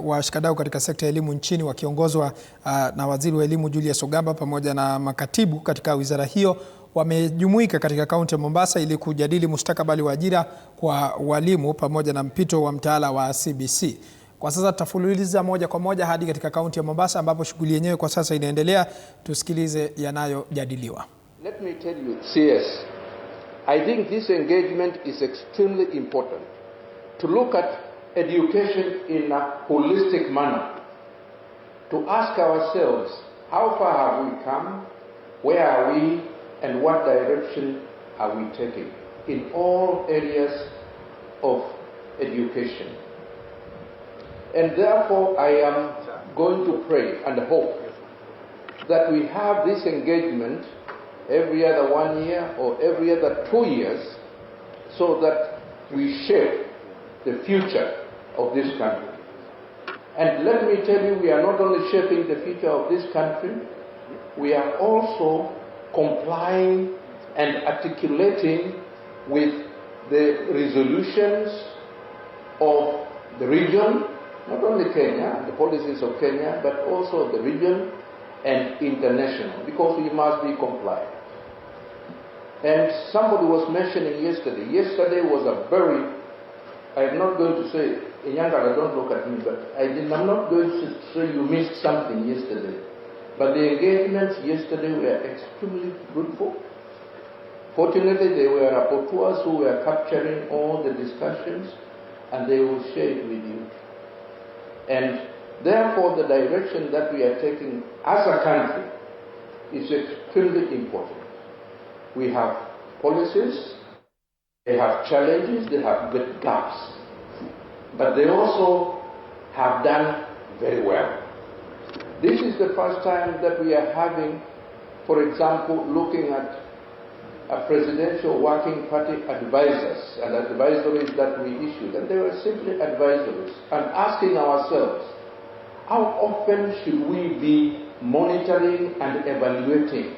washikadau katika sekta ya elimu nchini wakiongozwa na Waziri wa Elimu Julius Ogamba pamoja na makatibu katika wizara hiyo wamejumuika katika kaunti ya Mombasa ili kujadili mustakabali wa ajira kwa walimu pamoja na mpito wa mtaala wa CBC. Kwa sasa tutafululiza moja kwa moja hadi katika kaunti ya Mombasa ambapo shughuli yenyewe kwa sasa inaendelea. Tusikilize yanayojadiliwa. Let me tell you, CS, I think this engagement is extremely important to look at education in a holistic manner, to ask ourselves, how far have we come, where are we, and what direction are we taking in all areas of education. And therefore, I am going to pray and hope that we have this engagement every other 1 year or every other 2 years, so that we shape the future of this country. And let me tell you, we are not only shaping the future of this country, we are also complying and articulating with the resolutions of the region, not only Kenya, the policies of Kenya, but also the region and international, because we must be compliant. And somebody was mentioning yesterday was a very, I'm not going to say, Inyanga, don't look at me, but I'm not going to say you missed something yesterday. But the engagements yesterday were extremely fruitful. Fortunately, there were rapporteurs who were capturing all the discussions, and they will share it with you. And therefore, the direction that we are taking as a country is extremely important. We have policies, they have challenges, they have good gaps, but they also have done very well. This is the first time that we are having, for example, looking at a presidential working party advisors and advisories that we issued, and they were simply advisories, and asking ourselves, how often should we be monitoring and evaluating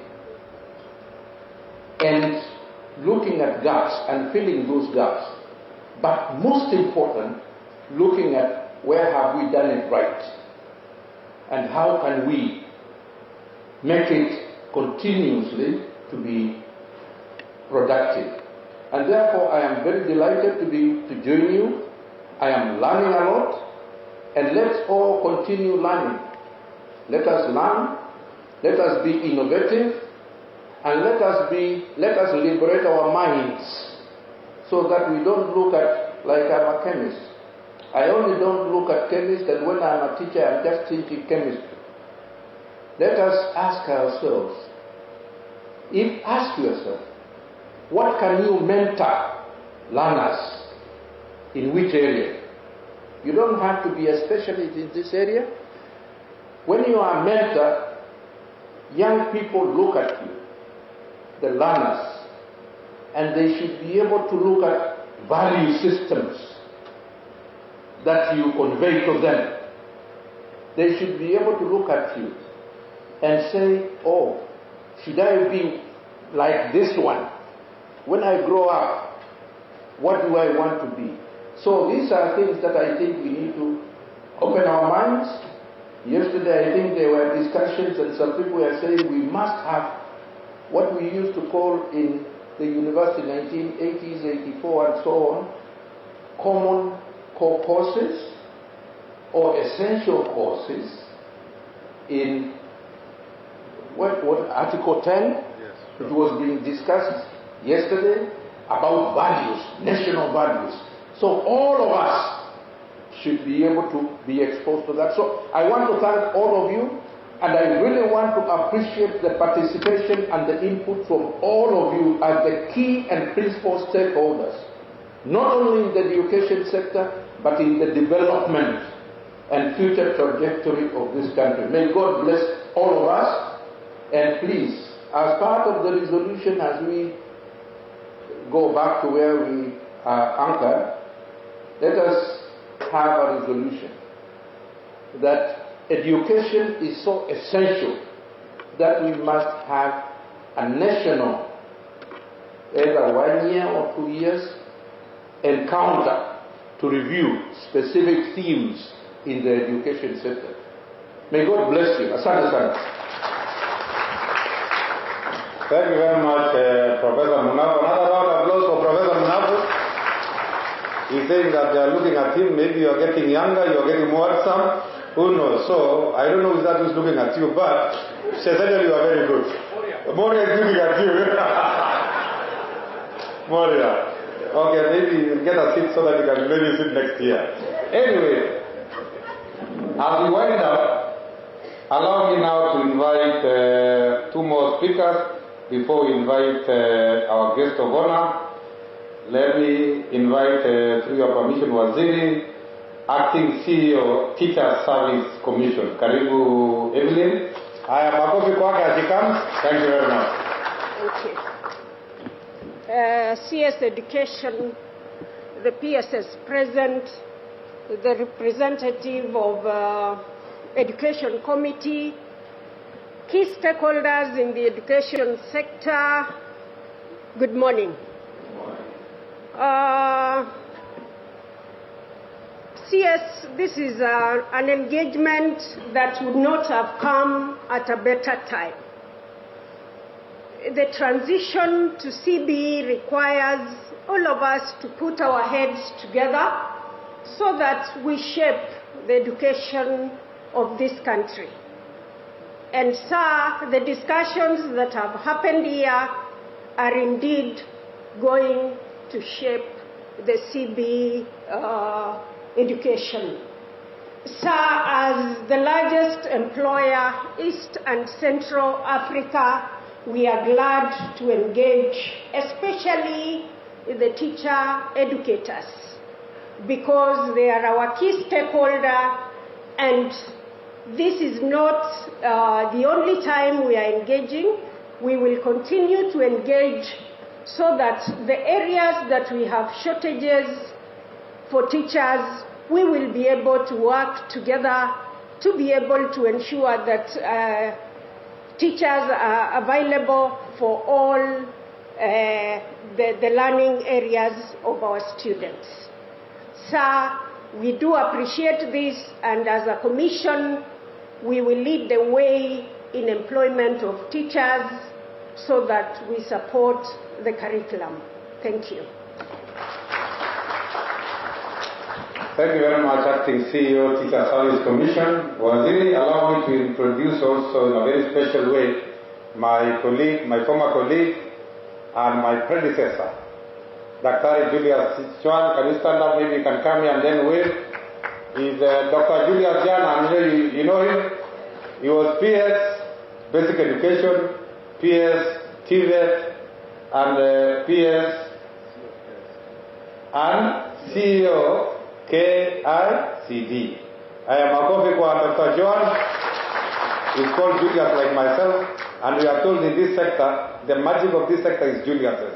and looking at gaps and filling those gaps, but most important, looking at where have we done it right and how can we make it continuously to be productive. And therefore, I am very delighted to join you. I am learning a lot, and let's all continue learning. Let us learn, let us be innovative, and let us liberate our minds so that we don't look at, like I'm a chemist. I only don't look at chemistry, and when I'm a teacher, I'm just teaching chemistry. Let us ask ourselves, ask yourself, what can you mentor learners in which area? You don't have to be a specialist in this area. When you are a mentor, young people look at you, the learners, and they should be able to look at value systems that you convey to them. They should be able to look at you and say, oh, should I be like this one? When I grow up, what do I want to be? So these are things that I think we need to open our minds. Yesterday, I think there were discussions, and some people were saying we must have what we used to call in the university 1980s, 84 and so on, common core courses or essential courses in what Article 10, yes, sure. It was being discussed yesterday about values, national values. So all of us should be able to be exposed to that. So I want to thank all of you, and I really want to appreciate the participation and the input from all of you as the key and principal stakeholders, not only in the education sector, but in the development and future trajectory of this country. May God bless all of us, and please, as part of the resolution, as we go back to where we are anchored, let us have a resolution that education is so essential that we must have a national, either 1 year or 2 years, encounter to review specific themes in the education sector. May God bless you. Asante sana. Thank you very much, Professor Munavu. Another round of applause for Professor Munavu. He's saying that they are looking at him. Maybe you are getting younger, you are getting more handsome. Who knows? So, I don't know if that is looking at you, but certainly you are very good. Moria is looking at you. Moria. Okay, maybe you can get a seat so that you can maybe sit next year. Anyway, as we wind up, allow me now to invite two more speakers before we invite our guest of honor. Let me invite, through your permission, Waziri, Acting CEO, Teacher Service Commission. Karibu, Evelyn. I am makofi kwake as he comes. Thank you very much. Thank you. CS Education, the PSS present, the representative of Education Committee, key stakeholders in the education sector, good morning. CS, this is an engagement that would not have come at a better time. The transition to CBE requires all of us to put our heads together so that we shape the education of this country. And sir, the discussions that have happened here are indeed going to shape the CBE education. Sir, as the largest employer, East and Central Africa, we are glad to engage, especially the teacher educators, because they are our key stakeholder, and this is not the only time we are engaging. We will continue to engage so that the areas that we have shortages for teachers, we will be able to work together to be able to ensure that teachers are available for all the learning areas of our students. Sir, we do appreciate this, and as a commission, we will lead the way in employment of teachers so that we support the curriculum. Thank you. Thank you very much, Acting CEO, Teacher Service Commission. Waziri, allow me to introduce also in a very special way my colleague, my former colleague, and my predecessor, Dr. Julius Chwan. Can you stand up? Maybe you can come here and then wave. He's Dr. Julius Chwan, I'm sure you know him. He was PS, Basic Education, PS, TVET, and PS, and CEO, KICD. I am a coffee and Dr. John. He's called Julius like myself, and we are told in this sector, the magic of this sector is Julius's.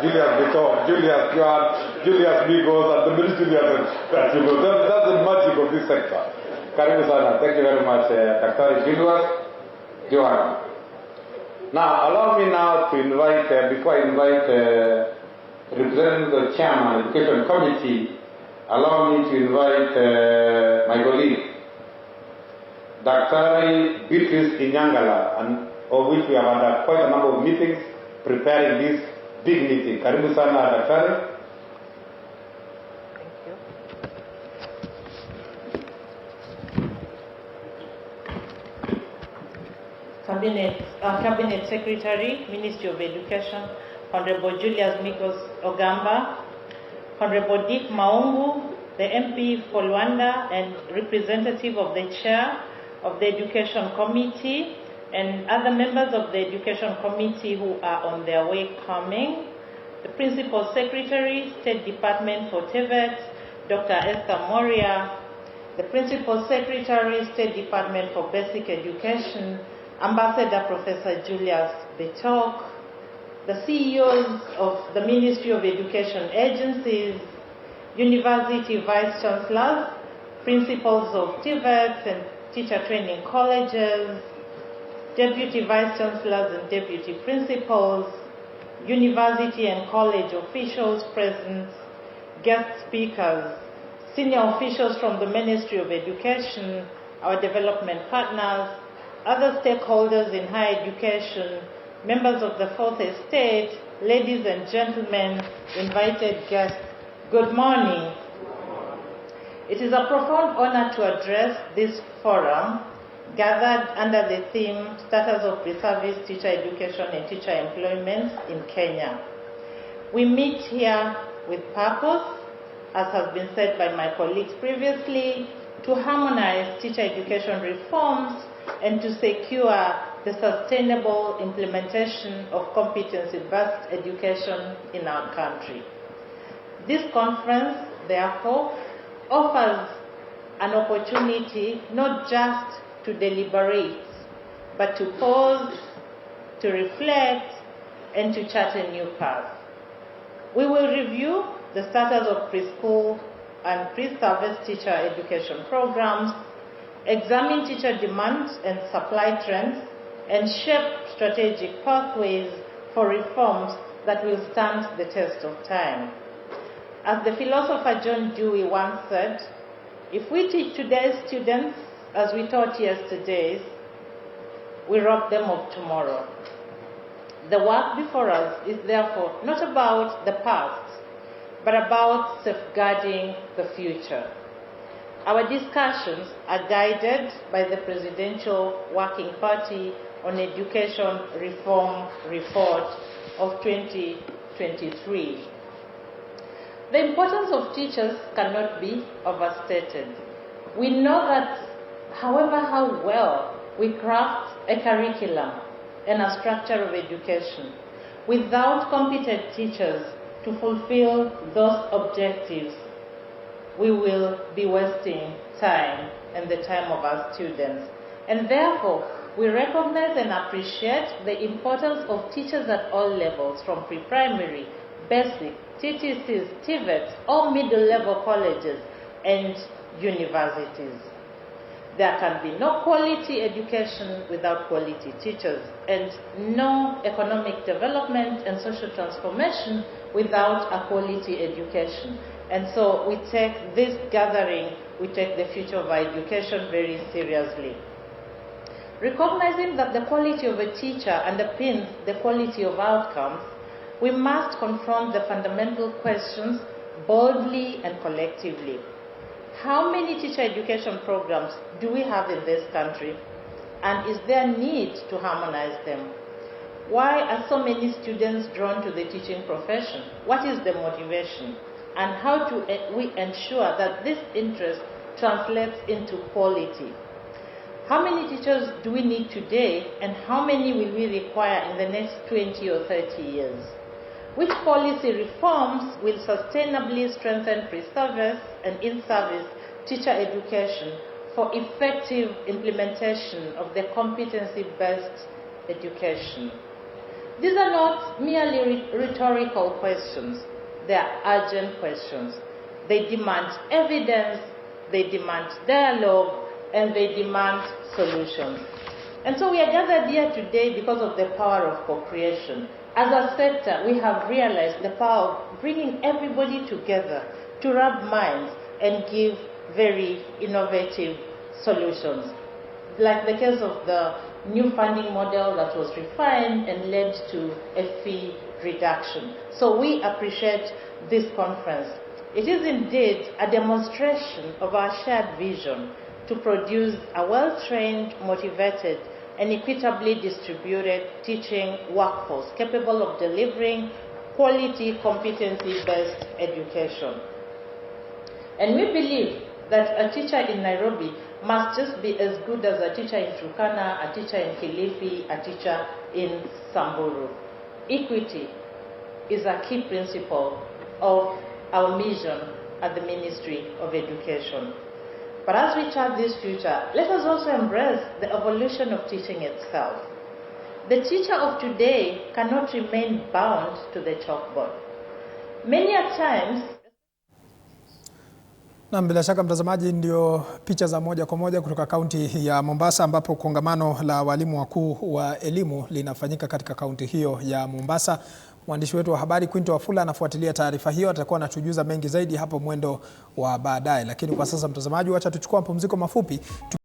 Julius Beto, Julius John, Julius Migos, and the middle Julius. That's the magic of this sector. Karibu sana. Thank you very much, Dr. Julius John. Now, allow me now to invite, before I invite representative of the chairman of the Education Committee, allow me to invite my colleague, Dr. Beatrice Inyangala, and of which we have had quite a number of meetings preparing this big meeting. Karibu sana, Dr. Cabinet Secretary, Ministry of Education, Honorable Julius Mikos Ogamba, Honorable Dick Maungu, the MP for Luanda and representative of the Chair of the Education Committee, and other members of the Education Committee who are on their way coming, the Principal Secretary, State Department for TVET, Dr. Esther Moria, the Principal Secretary, State Department for Basic Education, Ambassador Professor Julius Betok, the CEOs of the Ministry of Education agencies, University Vice Chancellors, Principals of TVETs and Teacher Training Colleges, Deputy Vice Chancellors and Deputy Principals, University and College officials present, guest speakers, senior officials from the Ministry of Education, our development partners, other stakeholders in higher education, members of the Fourth Estate, ladies and gentlemen, invited guests, good morning. It is a profound honor to address this forum gathered under the theme Status of Pre-Service Teacher Education and Teacher Employment in Kenya. We meet here with purpose, as has been said by my colleagues previously, to harmonize teacher education reforms and to secure the sustainable implementation of competency-based education in our country. This conference, therefore, offers an opportunity not just to deliberate, but to pause, to reflect, and to chart a new path. We will review the status of preschool and pre-service teacher education programs, examine teacher demand and supply trends, and shape strategic pathways for reforms that will stand the test of time. As the philosopher John Dewey once said, if we teach today's students as we taught yesterday's, we rob them of tomorrow. The work before us is therefore not about the past, but about safeguarding the future. Our discussions are guided by the Presidential Working Party on Education Reform Report of 2023. The importance of teachers cannot be overstated. We know that however how well we craft a curriculum and a structure of education, without competent teachers to fulfill those objectives, we will be wasting time and the time of our students. And therefore, we recognize and appreciate the importance of teachers at all levels, from pre-primary, basic, TTCs, TVETs, all middle-level colleges and universities. There can be no quality education without quality teachers, and no economic development and social transformation without a quality education. And so we take this gathering, we take the future of our education very seriously. Recognizing that the quality of a teacher underpins the quality of outcomes, we must confront the fundamental questions boldly and collectively. How many teacher education programs do we have in this country? And is there a need to harmonize them? Why are so many students drawn to the teaching profession? What is the motivation? And how do we ensure that this interest translates into quality? How many teachers do we need today, and how many will we require in the next 20 or 30 years? Which policy reforms will sustainably strengthen pre-service and in-service teacher education for effective implementation of the competency-based education? These are not merely rhetorical questions. They are urgent questions. They demand evidence, they demand dialogue, and they demand solutions. And so we are gathered here today because of the power of co-creation. As a sector, we have realized the power of bringing everybody together to rub minds and give very innovative solutions. Like the case of the new funding model that was refined and led to a fee reduction. So we appreciate this conference. It is indeed a demonstration of our shared vision to produce a well-trained, motivated, and equitably distributed teaching workforce capable of delivering quality, competency-based education. And we believe that a teacher in Nairobi must just be as good as a teacher in Turkana, a teacher in Kilifi, a teacher in Samburu. Equity is a key principle of our mission at the Ministry of Education. But as we chart this future, let us also embrace the evolution of teaching itself. The teacher of today cannot remain bound to the chalkboard. Many a times. Na bila shaka mtazamaji, ndio picha za moja kwa moja kutoka kaunti ya Mombasa, ambapo kongamano la walimu wakuu wa elimu linafanyika katika kaunti hiyo ya Mombasa. Mwandishi wetu wa habari Quinto Wafula anafuatilia taarifa hiyo, atakuwa anatujuza mengi zaidi hapo mwendo wa baadaye. Lakini kwa sasa mtazamaji, acha tuchukue mapumziko mafupi.